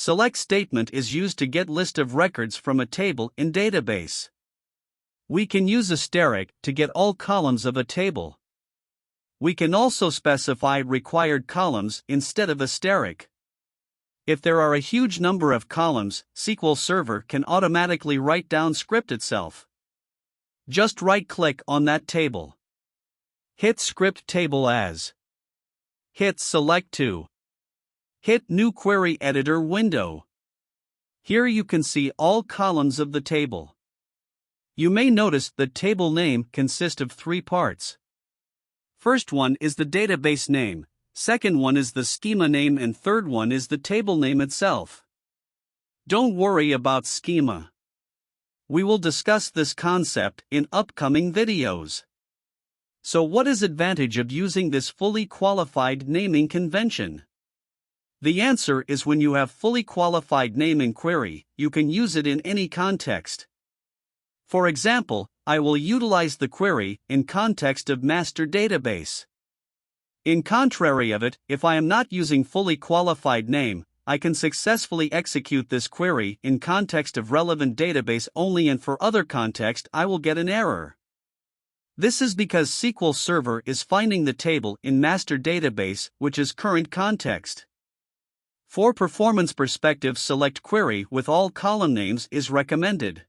Select statement is used to get list of records from a table in database. We can use asterisk to get all columns of a table. We can also specify required columns instead of asterisk. If there are a huge number of columns, SQL Server can automatically write down script itself. Just right-click on that table. Hit Script Table As. Hit Select to. Hit New Query Editor window. Here you can see all columns of the table. You may notice the table name consists of 3 parts. First one is the database name, second one is the schema name, and third one is the table name itself. Don't worry about schema. We will discuss this concept in upcoming videos. So what is advantage of using this fully qualified naming convention? The answer is when you have fully qualified name in query, you can use it in any context. For example, I will utilize the query in context of master database. In contrary of it, if I am not using fully qualified name, I can successfully execute this query in context of relevant database only, and for other context I will get an error. This is because SQL Server is finding the table in master database, which is current context. For performance perspective, select query with all column names is recommended.